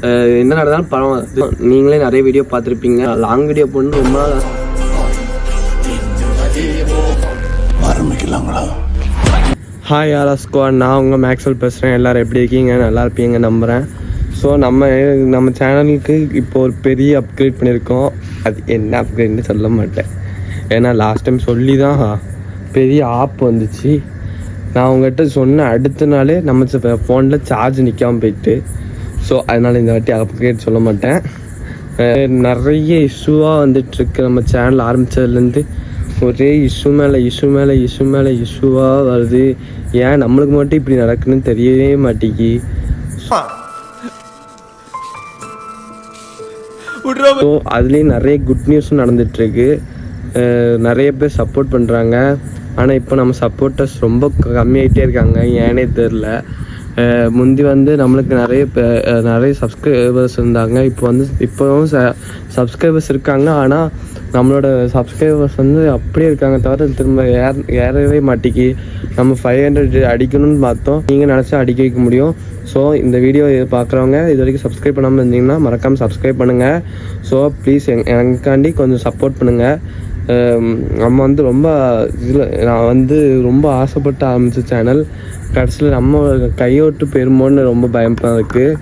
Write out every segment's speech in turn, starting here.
என்ன நடந்தாலும் பரவாயில்ல. நீங்களே நிறைய வீடியோ பார்த்துருப்பீங்க. லாங் வீடியோ போட்டு ரொம்ப நாள் ஆரம்பிக்கலாங்களா? ஹாய் ஸ்குவாட், நான் உங்கள் மேக்ஸ்வெல் பேசுகிறேன். எல்லோரும் எப்படி இருக்கீங்க? நல்லா இருப்பீங்க நம்புகிறேன். ஸோ நம்ம சேனலுக்கு இப்போ ஒரு பெரிய அப்கிரேட் பண்ணியிருக்கோம். அது என்ன அப்கிரேட்னு சொல்ல மாட்டேன், ஏன்னா லாஸ்ட் டைம் சொல்லி தான் பெரிய ஆப் வந்துச்சு. நான் உங்கள்கிட்ட சொன்ன அடுத்த நாளே நம்ம ஃபோனில் சார்ஜ் நிற்காமல் போயிட்டு, ஸோ அதனால் இந்த வாட்டி அப்கிரேட் சொல்ல மாட்டேன். நிறைய இஷ்யூவாக வந்துட்டுருக்கு. நம்ம சேனல் ஆரம்பித்ததுலேருந்து ஒரே இஷ்யூ மேலே இஷ்யூவாக வருது. ஏன் நம்மளுக்கு மட்டும் இப்படி நடக்குன்னு தெரியவே மாட்டேங்கி. ஸோ அதுலேயும் நிறைய குட் நியூஸும் நடந்துகிட்ருக்கு. நிறைய பேர் சப்போர்ட் பண்ணுறாங்க. ஆனால் இப்போ நம்ம சப்போர்ட்டர்ஸ் ரொம்ப கம்மியாகிட்டே இருக்காங்க, ஏனே தெரில. முந்தி நம்மளுக்கு நிறைய சப்ஸ்கிரைபர்ஸ் இருந்தாங்க. இப்போவும் சப்ஸ்கிரைபர்ஸ் இருக்காங்க. ஆனால் நம்மளோட சப்ஸ்கிரைபர்ஸ் அப்படியே இருக்காங்க, தவிர திரும்ப ஏறவே மாட்டேங்கி. நம்ம 500 அடிக்கணும்னு பார்த்தோம், நீங்கள் நினச்சா அடிக்க வைக்க முடியும். ஸோ இந்த வீடியோ பார்க்குறவங்க இது வரைக்கும் சப்ஸ்கிரைப் பண்ணாமல் இருந்தீங்கன்னா மறக்காமல் சப்ஸ்கிரைப் பண்ணுங்கள். ஸோ ப்ளீஸ் எனக்காண்டி கொஞ்சம் சப்போர்ட் பண்ணுங்கள். நம்ம ரொம்ப நான் ரொம்ப ஆசைப்பட்டு ஆரம்பித்த சேனல் கடைசியில் நம்ம கையோட்டு போயிருமோன்னு ரொம்ப பயமாக இருக்குது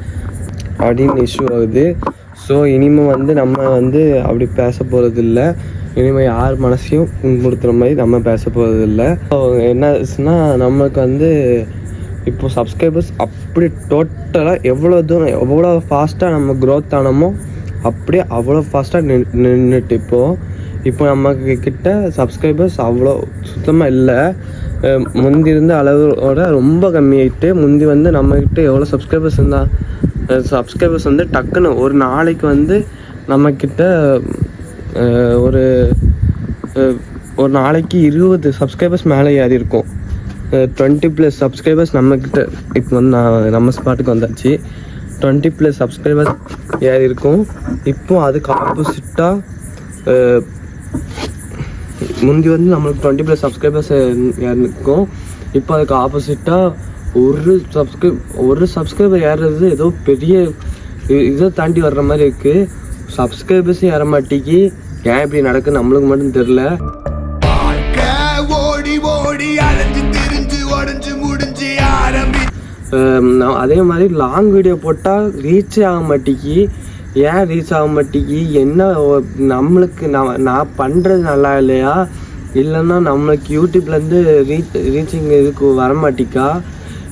அப்படின்னு இஷ்யூ ஆகுது. ஸோ இனிமேல் நம்ம அப்படி பேச போகிறதில்ல. இனிமேல் யார் மனசையும் புண்படுத்துகிற மாதிரி நம்ம பேச போகிறதில்ல. என்னாச்சுன்னா நமக்கு இப்போ சப்ஸ்கிரைபர்ஸ் அப்படி டோட்டலாக எவ்வளோ ஃபாஸ்ட்டாக நம்ம க்ரோத் ஆனோமோ அப்படியே அவ்வளோ ஃபாஸ்ட்டாக நின்றுட்டு இப்போ நமக்கு கிட்ட சப்ஸ்கிரைபர்ஸ் அவ்வளோ சுத்தமாக இல்லை. முந்தி இருந்த அளவோட ரொம்ப கம்மியாயிட்டு. முந்தி நம்மக்கிட்ட எவ்வளோ சப்ஸ்கிரைபர்ஸ் இருந்தால் சப்ஸ்கிரைபர்ஸ் டக்குன்னு ஒரு நாளைக்கு நம்மக்கிட்ட ஒரு நாளைக்கு 20 சப்ஸ்கிரைபர்ஸ் மேலே ஏறி இருக்கும். 20+ சப்ஸ்கிரைபர்ஸ் நம்மக்கிட்ட இப்போ நம்ம ஸ்பாட்டுக்கு வந்தாச்சு. 20+ சப்ஸ்கிரைபர்ஸ் ஏறி இருக்கும். இப்போ அதுக்கு ஆப்போசிட்டாக முந்தி நம்மளுக்கு 20+ சப்ஸ்கிரைபர்ஸ் இருக்கும். இப்போ அதுக்கு ஆப்போசிட்டாக ஒரு சப்ஸ்கிரைபர் ஏறுறது ஏதோ பெரிய இதை தாண்டி வர்ற மாதிரி இருக்குது. சப்ஸ்கிரைபர்ஸும் ஏற மாட்டேங்கி. ஏன் இப்படி நடக்குன்னு நம்மளுக்கு மட்டும் தெரில. அதே மாதிரி லாங் வீடியோ போட்டால் ரீச் ஆக மாட்டேங்கி. ஏன் ரீச் ஆக மாட்டேங்கி? என்ன நம்மளுக்கு நான் பண்ணுறது நல்லா இல்லையா, இல்லைன்னா நம்மளுக்கு யூடியூப்லேருந்து ரீச்சிங் இதுக்கு வரமாட்டிக்கா,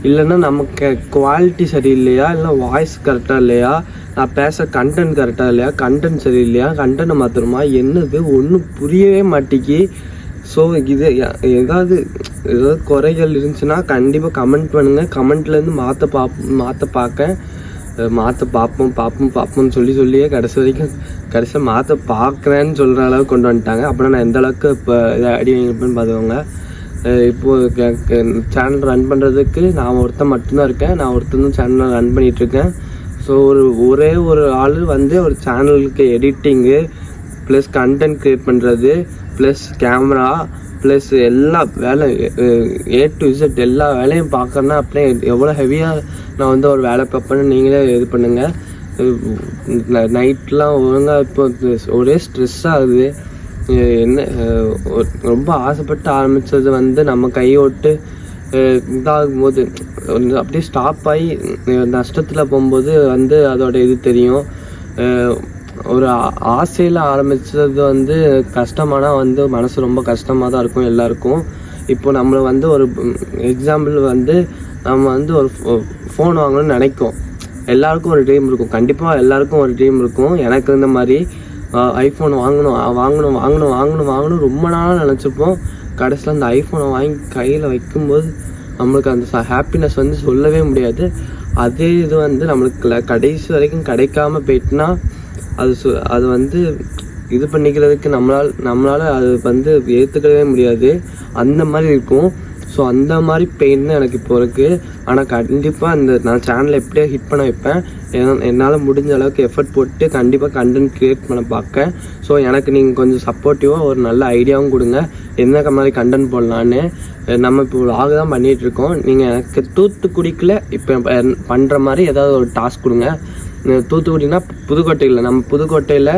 இல்லைன்னா நமக்கு குவாலிட்டி சரியில்லையா, இல்லை வாய்ஸ் கரெக்டாக இல்லையா, நான் பேச கண்டென்ட் கரெக்டாக இல்லையா, கண்டென்ட் சரியில்லையா, கண்டென்ட்டை மாத்திரமா, என்னது ஒன்றும் புரியவே மாட்டேங்கி. ஸோ இது ஏதாவது குறைகள் இருந்துச்சுன்னா கண்டிப்பாக கமெண்ட் பண்ணுங்கள். கமெண்ட்லேருந்து மாற்ற பார்ப்போம்னு சொல்லியே கடைசியாக மாற்ற பார்க்குறேன்னு சொல்கிற அளவுக்கு கொண்டு வந்துட்டாங்க. அப்படின்னா நான் எந்த அளவுக்கு இப்போ இதை அடி வாங்கிப்பேன்னு பார்த்துக்கோங்க. இப்போது சேனல் ரன் பண்ணுறதுக்கு நான் ஒருத்தன் மட்டும்தான் இருக்கேன். நான் ஒருத்தன் சேனலை ரன் பண்ணிகிட்ருக்கேன். ஸோ ஒரே ஒரு ஆள் ஒரு சேனலுக்கு எடிட்டிங்கு ப்ளஸ் கண்டென்ட் க்ரியேட் பண்ணுறது ப்ளஸ் கேமரா ப்ளஸ் எல்லா வேலை A to Z எல்லா வேலையும் பார்க்கறேன்னா அப்படியே எவ்வளோ ஹெவியாக நான் ஒரு வேலை பார்ப்பேன்னு நீங்களே இது பண்ணுங்கள். நைட்லாம் ஒழுங்காக இப்போ ஒரே ஸ்ட்ரெஸ் ஆகுது. என்ன ரொம்ப ஆசைப்பட்டு ஆரம்பித்தது நம்ம கையோட்டு இதாகும் போது அப்படியே ஸ்டாப் ஆகி நஷ்டத்தில் போகும்போது அதோட இது தெரியும். ஒரு ஆசையில் ஆரம்பித்தது கஷ்டமானால் மனசு ரொம்ப கஷ்டமாக தான் இருக்கும் எல்லாருக்கும். இப்போ நம்மளை ஒரு எக்ஸாம்பிள் நம்ம ஒரு ஃபோன் வாங்கணும்னு நினைக்கும். எல்லாருக்கும் ஒரு ட்ரீம் இருக்கும், கண்டிப்பாக எல்லாருக்கும் ஒரு ட்ரீம் இருக்கும். எனக்கு இருந்த மாதிரி ஐஃபோன் வாங்கணும் ரொம்ப நாளாக நினச்சிப்போம். கடைசியில் அந்த ஐஃபோனை வாங்கி கையில் வைக்கும்போது நம்மளுக்கு அந்த ஹாப்பினஸ் சொல்லவே முடியாது. அதே இது நம்மளுக்கு கடைசி வரைக்கும் கிடைக்காம போயிட்டுனா அது இது பண்ணிக்கிறதுக்கு நம்மளால் அது ஏற்றுக்கவே முடியாது. அந்த மாதிரி இருக்கும். ஸோ அந்த மாதிரி பெயின் தான் எனக்கு இப்போ இருக்குது. ஆனால் கண்டிப்பாக நான் சேனலை எப்படியோ ஹிட் பண்ண வைப்பேன். என்னால் முடிஞ்ச அளவுக்கு எஃபர்ட் போட்டு கண்டிப்பாக கண்டென்ட் க்ரியேட் பண்ண பார்க்கேன். ஸோ எனக்கு நீங்கள் கொஞ்சம் சப்போர்ட்டிவாக ஒரு நல்ல ஐடியாவும் கொடுங்க, என்ன மாதிரி கண்டென்ட் போடலான்னு. நம்ம இப்போ vlog தான் பண்ணிகிட்ருக்கோம். நீங்கள் எனக்கு தூத்துக்குடிக்கில் இப்போ பண்ணுற மாதிரி ஏதாவது ஒரு டாஸ்க் கொடுங்க. தூத்துக்குடினா புதுக்கோட்டையில், நம்ம புதுக்கோட்டையில்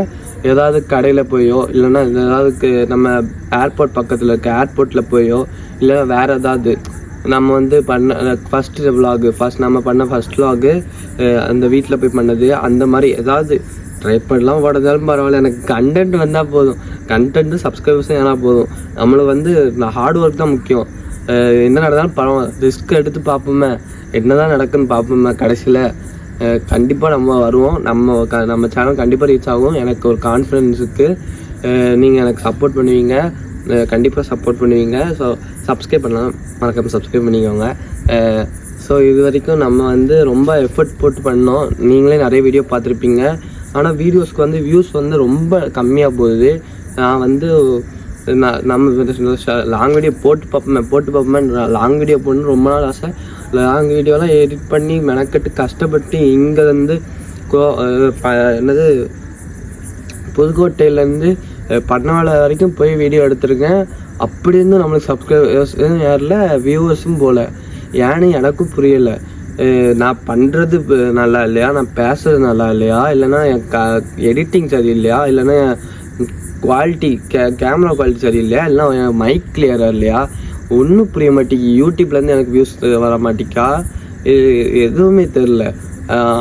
ஏதாவது கடையில் போயோ இல்லைன்னா ஏதாவது நம்ம ஏர்போர்ட் பக்கத்தில் இருக்க ஏர்போர்ட்டில் போயோ இல்லை வேறு ஏதாவது நம்ம வந்து பண்ண ஃபஸ்ட்டு விலாகு நம்ம பண்ண ஃபஸ்ட் விலாகு அந்த வீட்டில் போய் பண்ணது அந்த மாதிரி ஏதாவது ட்ரைப்பெல்லாம் ஓடுறதாலும் பரவாயில்ல, எனக்கு கண்டென்ட் வந்தால் போதும். கண்டென்ட்டு சப்ஸ்கிரைபர்ஸும் ஏன்னா போதும். நம்மளுக்கு வந்து ஹார்ட் ஒர்க் தான் முக்கியம். என்ன நடந்தாலும் பரவாயில்ல, ரிஸ்க் எடுத்து பார்ப்போமே, என்ன தான் நடக்குன்னு பார்ப்போமே. கடைசியில் கண்டிப்பாக நம்ம வருவோம். நம்ம சேனல் கண்டிப்பாக ரீச் ஆகும். எனக்கு ஒரு கான்ஃபிடென்ஸ் இருக்குது. நீங்கள் எனக்கு சப்போர்ட் பண்ணுவீங்க, கண்டிப்பாக சப்போர்ட் பண்ணுவீங்க. ஸோ சப்ஸ்கிரைப் பண்ணலாம், மறக்காமல் சப்ஸ்கிரைப் பண்ணிக்கோங்க. ஸோ இது வரைக்கும் நம்ம வந்து ரொம்ப எஃபர்ட் போட்டு பண்ணோம். நீங்களே நிறைய வீடியோ பார்த்துருப்பீங்க. ஆனால் வீடியோஸ்க்கு வந்து வியூஸ் வந்து ரொம்ப கம்மியாக போகுது. நான் வந்து நம்ம லாங் வீடியோ போட்டு பார்ப்போமே லாங் வீடியோ போடணுன்னு ரொம்ப நாள் ஆசை. லாங் வீடியோலாம் எடிட் பண்ணி மெனக்கட்டு கஷ்டப்பட்டு இங்கே வந்து என்னது புதுக்கோட்டையிலேருந்து பட்னாவில் வரைக்கும் போய் வீடியோ எடுத்திருக்கேன். அப்படி இருந்தும் நம்மளுக்கு சப்ஸ்கிரைபர்ஸ் யாரில் வியூவர்ஸும் போல். ஏன்னு எனக்கும் புரியலை. நான் பண்ணுறது நல்லா இல்லையா, நான் பேசுறது நல்லா இல்லையா, இல்லைன்னா என் எடிட்டிங் சரியில்லையா, இல்லைன்னா குவாலிட்டி கேமரா குவாலிட்டி சரியில்லையா, இல்லைனா என் மைக் கிளியராக இல்லையா, ஒன்றும் புரிய மாட்டேங்கி. யூடியூப்லேருந்து எனக்கு வியூஸ் வர மாட்டேக்கா, எதுவுமே தெரில.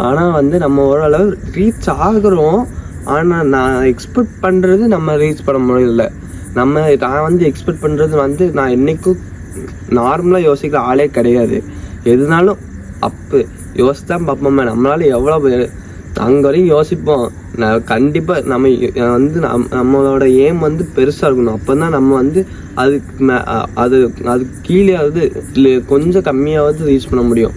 ஆனால் வந்து நம்ம ஓரளவு ரீச் ஆகுறோம். ஆனால் நான் எக்ஸ்பெக்ட் பண்ணுறது நம்ம ரீச் பண்ண முடியல. நான் வந்து எக்ஸ்பெக்ட் பண்ணுறது வந்து நான் என்றைக்கும் நார்மலாக யோசிக்கிற ஆளே கிடையாது. எதுனாலும் அப்பு யோசித்தான் பார்ப்போமே. நம்மளால எவ்வளோ அங்கே வரையும் யோசிப்போம். நான் கண்டிப்பாக நம்ம வந்து நம்மளோட எய்ம் வந்து பெருசாக இருக்கணும். அப்போ தான் நம்ம வந்து அது கீழேயாவது இல்லை கொஞ்சம் கம்மியாவது ரீச் பண்ண முடியும்.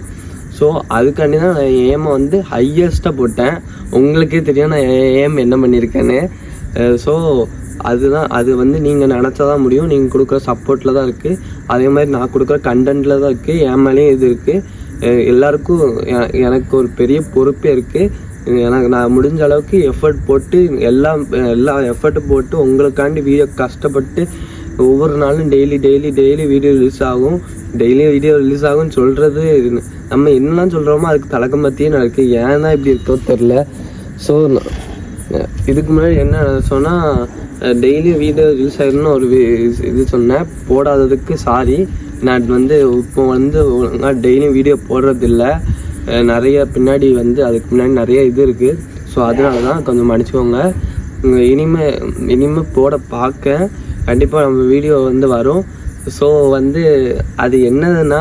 ஸோ அதுக்காண்டி தான் நான் எய்மை வந்து ஹையஸ்ட்டாக போட்டேன். உங்களுக்கே தெரியும் நான் எய்ம் என்ன பண்ணியிருக்கேன்னு. ஸோ அது வந்து நீங்கள் நினச்சா தான் முடியும். நீங்கள் கொடுக்குற சப்போர்ட்டில் தான் இருக்குது. அதே மாதிரி நான் கொடுக்குற கண்டென்ட்டில் தான் இருக்குது. என் மேலேயும் இது இருக்குது. எல்லாருக்கும் எனக்கு ஒரு பெரிய பொறுப்பே இருக்குது. எனக்கு நான் முடிஞ்ச அளவுக்கு எஃபர்ட் போட்டு எல்லா எஃபர்ட்டும் போட்டு உங்களுக்காண்டி வீடியோ கஷ்டப்பட்டு ஒவ்வொரு நாளும் டெய்லி வீடியோ ரிலீஸ் ஆகும். ஆகும்னு சொல்கிறது நம்ம என்னெல்லாம் சொல்கிறோமோ அதுக்கு தலக்கம் பற்றியே நடக்கு. ஏன் தான் இப்படி இருக்கோ தெரில. ஸோ இதுக்கு முன்னாடி என்ன சொன்னால் டெய்லி வீடியோ ரிலீஸ் ஆகிருன்னு ஒரு இது சொன்னேன். போடாததுக்கு சாரி. நான் வந்து இப்போ வந்து டெய்லியும் வீடியோ போடுறதில்ல. நிறைய பின்னாடி வந்து அதுக்கு முன்னாடி நிறைய இது இருக்குது. ஸோ அதனால தான் கொஞ்சம் மன்னிச்சுக்கோங்க. இனிமேல் போட பார்க்க கண்டிப்பாக நம்ம வீடியோ வந்து வரும். ஸோ வந்து அது என்னதுன்னா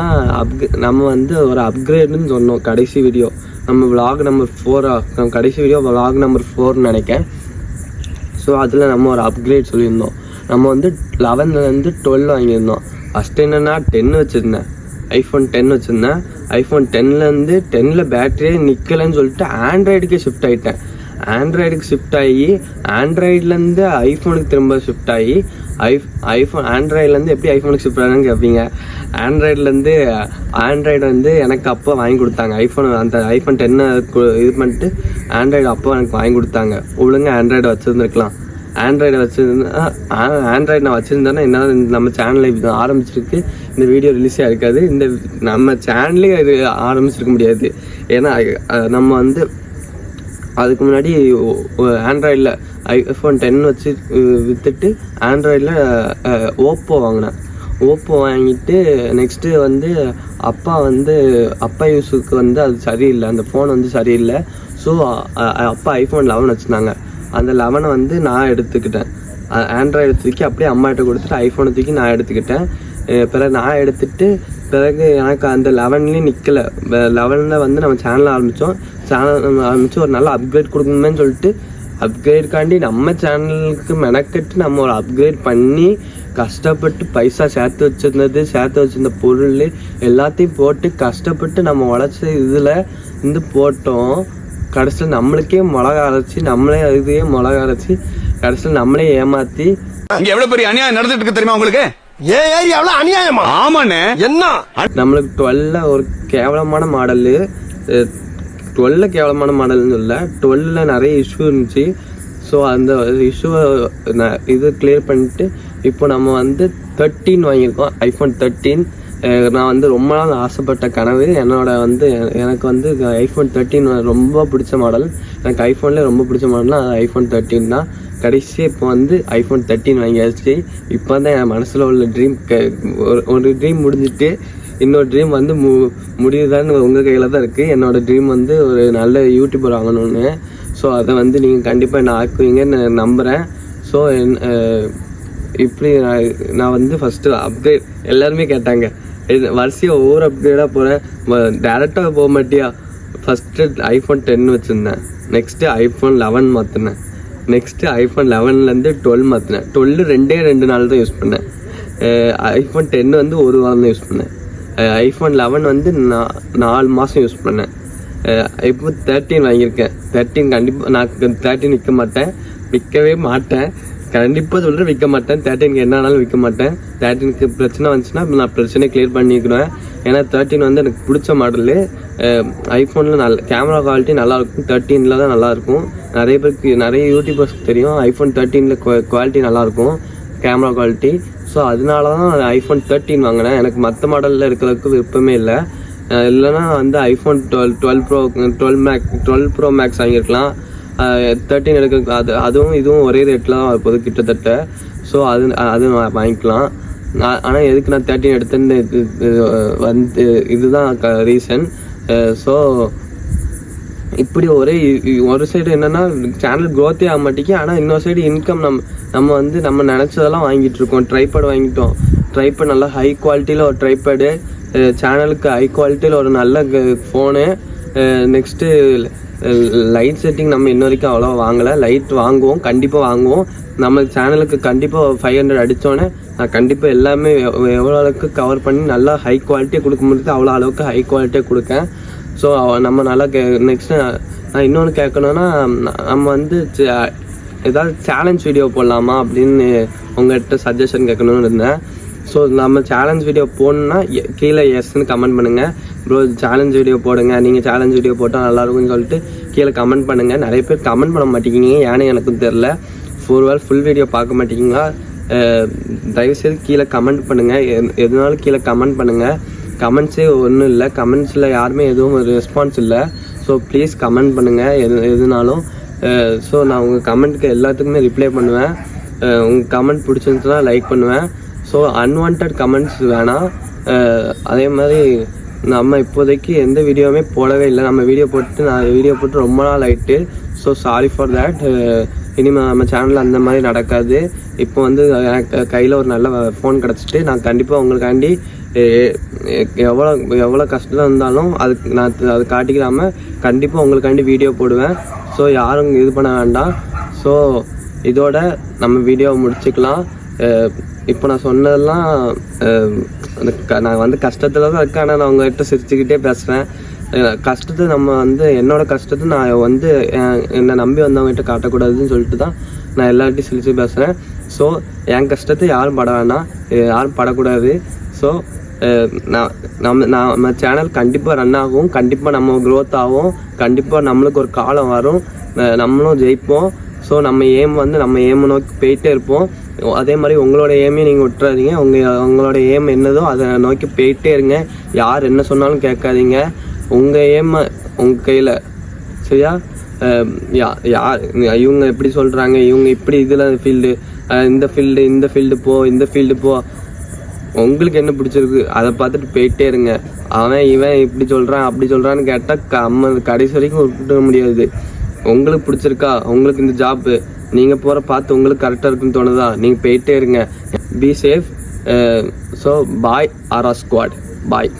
நம்ம வந்து ஒரு அப்கிரேடுன்னு சொன்னோம். கடைசி வீடியோ நம்ம vlog நம்பர் 4 கடைசி வீடியோ vlog நம்பர் 4 நினைக்கேன். ஸோ அதில் நம்ம ஒரு அப்கிரேட் சொல்லியிருந்தோம். நம்ம வந்து 11லேருந்து 12 வாங்கியிருந்தோம். ஃபஸ்ட்டு என்னென்னா 10 வச்சுருந்தேன், iPhone 10 வச்சுருந்தேன். iPhone 10லேருந்து 10ல் பேட்டரியே நிற்கலைன்னு சொல்லிட்டு ஆண்ட்ராய்டுக்கே ஷிஃப்ட் ஆகிட்டேன். ஆண்ட்ராய்டுக்கு ஷிஃப்ட் ஆகி ஆண்ட்ராய்ட்லேருந்து ஐஃபோனுக்கு திரும்ப ஷிஃப்ட் ஆகி ஆண்ட்ராய்ட்லேருந்து எப்படி ஐஃபோனுக்கு ஷிஃப்ட் ஆகுன்னு கேட்பீங்க. ஆண்ட்ராய்டு வந்து எனக்கு அப்போ வாங்கி கொடுத்தாங்க. அந்த iPhone 10 இது பண்ணிட்டு ஆண்ட்ராய்டு அப்போ எனக்கு வாங்கி கொடுத்தாங்க. ஒழுங்காக ஆண்ட்ராய்டு வச்சுருந்துருக்கலாம். ஆண்ட்ராய்டு நான் வச்சுருந்தேன்னா என்ன நம்ம சேனலில் இது ஆரம்பிச்சிருக்கு, இந்த வீடியோ ரிலீஸே இருக்காது. நம்ம சேனலே இது ஆரம்பிச்சிருக்க முடியாது. ஏன்னா நம்ம வந்து அதுக்கு முன்னாடி ஆண்ட்ராய்டில் iPhone 10 வச்சு விற்றுட்டு ஆண்ட்ராய்டில் ஓப்போ வாங்கினேன். ஓப்போ வாங்கிட்டு நெக்ஸ்ட்டு வந்து அப்பா யூஸுக்கு வந்து அது சரியில்லை, அந்த ஃபோன் வந்து சரியில்லை. ஸோ அப்பா iPhone 11 வச்சுருந்தாங்க. அந்த 11 வந்து நான் எடுத்துக்கிட்டேன். ஆண்ட்ராய்டு தூக்கி அப்படியே அம்மாட்ட கொடுத்துட்டு ஐஃபோனை தூக்கி நான் எடுத்துக்கிட்டேன். பிறகு நான் எடுத்துகிட்டு பிறகு எனக்கு அந்த 11லேயும் நிற்கலை. 11ல் வந்து நம்ம சேனல் ஆரம்பித்து ஒரு நல்ல அப்கிரேட் கொடுக்கணுமேன்னு சொல்லிட்டு அப்கிரேட்காண்டி நம்ம சேனலுக்கு மெனக்கட்டு நம்ம ஒரு அப்கிரேட் பண்ணி கஷ்டப்பட்டு பைசா சேர்த்து வச்சிருந்த பொருள் எல்லாத்தையும் போட்டு கஷ்டப்பட்டு நம்ம உழைச்ச இதில் இருந்து போட்டோம். கடைசியில் நம்மளுக்கே மிளகா அரைச்சி கடைசியில் நம்மளே ஏமாற்றி இங்க எவ்வளவு பெரிய அநியாயம் நடந்துட்டு இருக்கு தெரியுமா உங்களுக்கு? ஏன் ஏரியாவுல அநியாயமா? ஆமாண்ணே. என்ன நம்மளுக்கு 12 ஒரு கேவலமான மாடலு. 12 கேவலமான மாடல்னு சொல்ல, 12ல் நிறைய இஷ்யூ இருந்துச்சு. ஸோ அந்த இஷ்யூவை இது கிளியர் பண்ணிட்டு இப்போ நம்ம வந்து 13 வாங்கியிருக்கோம். iPhone 13 நான் வந்து ரொம்ப நாள் ஆசைப்பட்ட கனவு என்னோட வந்து எனக்கு வந்து ஐஃபோன் 13 ரொம்ப பிடிச்ச மாடல். எனக்கு ஐஃபோன்லேயே ரொம்ப பிடிச்ச மாடல்னா அது ஐஃபோன் 13 தான். கடைசி இப்போ வந்து ஐஃபோன் 13 வாங்கியாச்சு. இப்போ தான் என் மனசில் உள்ள ட்ரீம் ஒரு ட்ரீம் முடிஞ்சிட்டு இன்னொரு ட்ரீம் வந்து முடியுதான்னு உங்கள் கையில் தான் இருக்குது. என்னோடய ட்ரீம் வந்து ஒரு நல்ல யூடியூபர் ஆகணும்னு. ஸோ அதை வந்து நீங்கள் கண்டிப்பாக என்ன ஆக்குவீங்கன்னு நம்புகிறேன். ஸோ இப்படி நான் வந்து ஃபஸ்ட்டு அப்கிரேட் எல்லாருமே கேட்டாங்க, வரிசையாக ஒவ்வொரு அப்கிரேடாக போகிறேன், டேரெக்டாக போக மாட்டியா? ஃபஸ்ட்டு ஐஃபோன் 10 வச்சுருந்தேன், நெக்ஸ்ட்டு ஐஃபோன் 11 மாற்றினேன், நெக்ஸ்ட்டு ஐஃபோன் 11லேருந்து 12 மாற்றினேன். 12 2 நாள் தான் யூஸ் பண்ணேன். ஐஃபோன் 10 வந்து ஒரு வாரம் தான் யூஸ் பண்ணேன். ஐஃபோன் 11 வந்து 4 மாதம் யூஸ் பண்ணேன். இப்போ 13 வாங்கியிருக்கேன். 13 கண்டிப்பாக நான் 13 விற்க மாட்டேன், விற்கவே மாட்டேன். கண்டிப்பாக சொல்கிறேன், விற்க மாட்டேன். 13க்கு என்னன்னாலும் விற்க மாட்டேன். 13க்கு பிரச்சனை வந்துச்சுன்னா நான் பிரச்சனையை கிளியர் பண்ணிக்கிறேன். ஏன்னா 13 வந்து எனக்கு பிடிச்ச மாடலு. ஐஃபோனில் நல்ல கேமரா குவாலிட்டி நல்லாயிருக்கும், 13ல் தான் நல்லாயிருக்கும். நிறைய யூடியூபர்ஸ்க்கு தெரியும் ஐஃபோன் 13ல் குவாலிட்டி நல்லாயிருக்கும், கேமரா குவாலிட்டி. ஸோ அதனால தான் ஐஃபோன் 13 வாங்கினேன். எனக்கு மற்ற மாடலில் இருக்கிறதுக்கு விருப்பமே இல்லை. இல்லைன்னா வந்து ஐஃபோன் 12 ப்ரோ மேக்ஸ் வாங்கியிருக்கலாம். 13 எடுக்க அதுவும் இதுவும் ஒரே ரேட்டில் தான் இருப்பது கிட்டத்தட்ட. ஸோ அது வாங்கிக்கலாம். ஆனால் எதுக்கு நான் 13 எடுத்தேன்னு வந்து இதுதான் ரீசன். ஸோ இப்படி ஒரு சைடு என்னென்னா சேனல் க்ரோத்தே ஆக மாட்டேங்கி. ஆனால் இன்னொரு சைடு இன்கம் நம்ம வந்து நம்ம நினச்சதெல்லாம் வாங்கிட்டு இருக்கோம். ட்ரைபேட் வாங்கிட்டோம், ட்ரைபேட் நல்லா ஹை குவாலிட்டியில் ஒரு ட்ரைபேடு, சேனலுக்கு ஹை குவாலிட்டியில் ஒரு நல்ல ஃபோனு. நெக்ஸ்ட்டு லைட் செட்டிங் நம்ம இன்ன வரைக்கும் அவ்வளோ வாங்கலை. லைட் வாங்குவோம், கண்டிப்பாக வாங்குவோம். நம்ம சேனலுக்கு கண்டிப்பாக 500 அடித்தோன்னே நான் கண்டிப்பாக எல்லாமே எவ்வளோ அளவுக்கு கவர் பண்ணி நல்லா ஹை குவாலிட்டியாக கொடுக்க முடியுது அவ்வளோ அளவுக்கு ஹை குவாலிட்டியாக கொடுக்கேன். ஸோ நம்ம நல்லா நெக்ஸ்ட்டு நான் இன்னொன்று கேட்கணுன்னா, நம்ம வந்து ஏதாவது சேலஞ்ச் வீடியோ போடலாமா அப்படின்னு உங்கள்கிட்ட சஜஷன் கேட்கணுன்னு இருந்தேன். ஸோ நம்ம சேலஞ்ச் வீடியோ போடணுன்னா கீழே எஸ்ன்னு கமெண்ட் பண்ணுங்கள். ப்ரோ சேலஞ்ச் வீடியோ போடுங்க, நீங்கள் சேலஞ்ச் வீடியோ போட்டால் நல்லாயிருக்கும்னு சொல்லிட்டு கீழே கமெண்ட் பண்ணுங்கள். நிறைய பேர் கமெண்ட் பண்ண மாட்டேங்கிங்க, ஏன்னு எனக்கும் தெரில. ஃபுல் வீடியோ பார்க்க மாட்டேங்கிங்களா? தயவுசெய்து கீழே கமெண்ட் பண்ணுங்கள். எதுனாலும் கீழே கமெண்ட் பண்ணுங்கள். கமெண்ட்ஸே ஒன்றும் இல்லை, கமெண்ட்ஸில் யாருமே எதுவும் ஒரு ரெஸ்பான்ஸ் இல்லை. ஸோ ப்ளீஸ் கமெண்ட் பண்ணுங்கள் எதுனாலும். ஸோ நான் உங்கள் கமெண்ட்டுக்கு எல்லாத்துக்குமே ரிப்ளை பண்ணுவேன். உங்கள் கமெண்ட் பிடிச்சிருந்துச்சுன்னா லைக் பண்ணுவேன். ஸோ அன்வான்ட் கமெண்ட்ஸ் வேணாம். அதே மாதிரி நம்ம இப்போதைக்கு எந்த வீடியோவுமே போடவே இல்லை. நான் வீடியோ போட்டு ரொம்ப நாள் ஆகிட்டு. So sorry for that. இனிமேல் நம்ம சேனலில் அந்த மாதிரி நடக்காது. இப்போ வந்து எனக்கு கையில் ஒரு நல்ல ஃபோன் கிடச்சிட்டு நான் கண்டிப்பாக உங்களுக்காண்டி எவ்வளோ கஷ்டம் இருந்தாலும் அது காட்டிக்கிறாமல் கண்டிப்பாக உங்களுக்காண்டி வீடியோ போடுவேன். ஸோ யாரும் இது பண்ண வேண்டாம். ஸோ இதோட நம்ம வீடியோவை முடிச்சுக்கலாம். இப்போ நான் சொன்னதெல்லாம் நான் வந்து கஷ்டத்தில் தான் இருக்கேன். ஆனால் நான் உங்கள்கிட்ட சிரிச்சுக்கிட்டே பேசுகிறேன். கஷ்டத்தை நம்ம வந்து என்னோட கஷ்டத்தை நான் வந்து என்னை நம்பி வந்தவங்ககிட்ட காட்டக்கூடாதுன்னு சொல்லிட்டு தான் நான் எல்லார்ட்டையும் சிரிச்சு பேசுகிறேன். ஸோ என் கஷ்டத்தை யாரும் பட வேணாம், யாரும் படக்கூடாது. ஸோ நம்ம சேனல் கண்டிப்பாக ரன் ஆகும், கண்டிப்பாக நம்ம க்ரோத் ஆகும், கண்டிப்பாக நம்மளுக்கு ஒரு காலம் வரும், நம்மளும் ஜெயிப்போம். ஸோ நம்ம ஏமை நோக்கி போயிட்டே இருப்போம். அதே மாதிரி உங்களோட ஏமையும் நீங்கள் விட்டுறாதீங்க. உங்களோட ஏம் என்னதோ அதை நோக்கி போயிட்டே இருங்க. யார் என்ன சொன்னாலும் கேட்காதீங்க. உங்கள் ஏமை உங்கள் கையில், சரியா? யார் இவங்க எப்படி சொல்கிறாங்க, இவங்க இப்படி இதில் ஃபீல்டு, இந்த ஃபீல்டு போ, உங்களுக்கு என்ன பிடிச்சிருக்கு அதை பார்த்துட்டு போயிட்டே இருங்க. இவன் இப்படி சொல்கிறான் அப்படி சொல்கிறான்னு கேட்டால் கடைசி வரைக்கும் விட்டுட முடியாது. உங்களுக்கு பிடிச்சிருக்கா, உங்களுக்கு இந்த ஜாப்பு நீங்கள் போகிற பார்த்து உங்களுக்கு கரெக்டாக இருக்குன்னு தோணுதா, நீங்கள் போயிட்டே இருங்க. Be safe. ஸோ பாய் ஆரா ஸ்குவாட், பாய்.